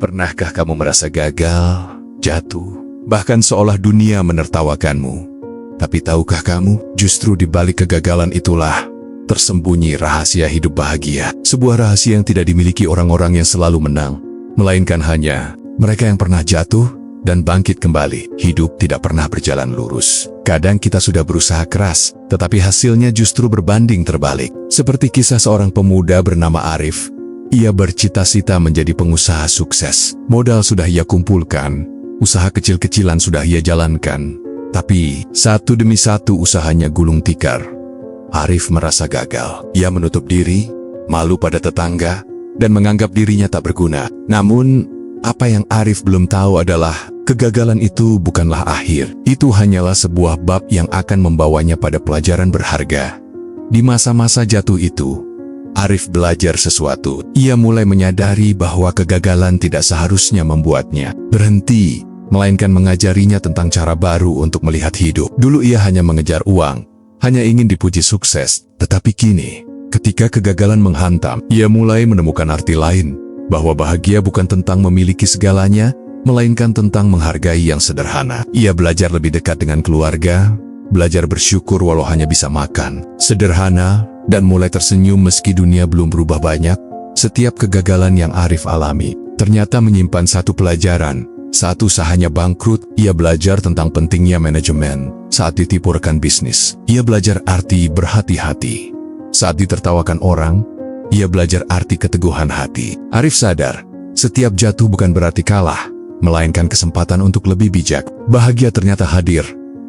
Pernahkah kamu merasa gagal, jatuh, bahkan seolah dunia menertawakanmu? Tapi tahukah kamu, justru di balik kegagalan itulah tersembunyi rahasia hidup bahagia. Sebuah rahasia yang tidak dimiliki orang-orang yang selalu menang, melainkan hanya mereka yang pernah jatuh dan bangkit kembali. Hidup tidak pernah berjalan lurus. Kadang kita sudah berusaha keras, tetapi hasilnya justru berbanding terbalik. Seperti kisah seorang pemuda bernama Arif. Ia bercita-cita menjadi pengusaha sukses. Modal sudah ia kumpulkan, usaha kecil-kecilan sudah ia jalankan. Tapi, satu demi satu usahanya gulung tikar. Arif merasa gagal. Ia menutup diri, malu pada tetangga, dan menganggap dirinya tak berguna. Namun, apa yang Arif belum tahu adalah kegagalan itu bukanlah akhir. Itu hanyalah sebuah bab yang akan membawanya pada pelajaran berharga. Di masa-masa jatuh itu, Arif belajar sesuatu. Ia mulai menyadari bahwa kegagalan tidak seharusnya membuatnya berhenti, melainkan mengajarinya tentang cara baru untuk melihat hidup. Dulu ia hanya mengejar uang, hanya ingin dipuji sukses. Tetapi kini, ketika kegagalan menghantam, ia mulai menemukan arti lain. Bahwa bahagia bukan tentang memiliki segalanya, melainkan tentang menghargai yang sederhana. Ia belajar lebih dekat dengan keluarga, belajar bersyukur walau hanya bisa makan sederhana, dan mulai tersenyum meski dunia belum berubah banyak. Setiap kegagalan yang Arif alami ternyata menyimpan satu pelajaran. Saat usahanya bangkrut, ia belajar tentang pentingnya manajemen. Saat ditipu rekan bisnis, ia belajar arti berhati-hati. Saat ditertawakan orang, ia belajar arti keteguhan hati. Arif sadar, setiap jatuh bukan berarti kalah, melainkan kesempatan untuk lebih bijak. Bahagia ternyata hadir,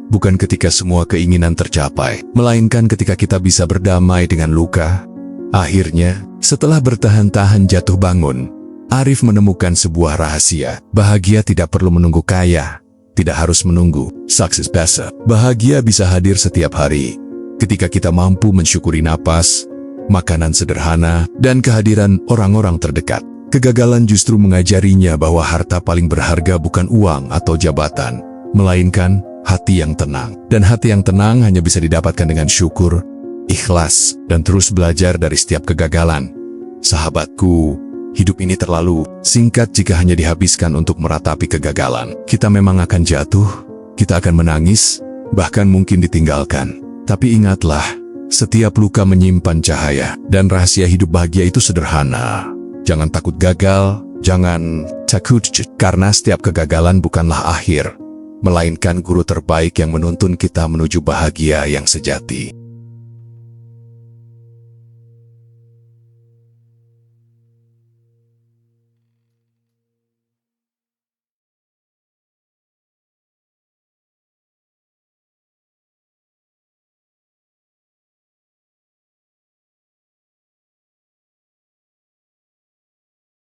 bukan ketika semua keinginan tercapai, melainkan ketika kita bisa berdamai dengan luka. Akhirnya, setelah bertahan-tahan jatuh bangun, Arif menemukan sebuah rahasia. Bahagia tidak perlu menunggu kaya, tidak harus menunggu sukses besar. Bahagia bisa hadir setiap hari, ketika kita mampu mensyukuri napas, makanan sederhana, dan kehadiran orang-orang terdekat. Kegagalan justru mengajarinya bahwa harta paling berharga bukan uang atau jabatan, melainkan hati yang tenang. Dan hati yang tenang hanya bisa didapatkan dengan syukur, ikhlas, dan terus belajar dari setiap kegagalan. Sahabatku, hidup ini terlalu singkat jika hanya dihabiskan untuk meratapi kegagalan. Kita memang akan jatuh, kita akan menangis, bahkan mungkin ditinggalkan. Tapi ingatlah, setiap luka menyimpan cahaya, dan rahasia hidup bahagia itu sederhana. Jangan takut gagal, jangan takut, karena setiap kegagalan bukanlah akhir, melainkan guru terbaik yang menuntun kita menuju bahagia yang sejati.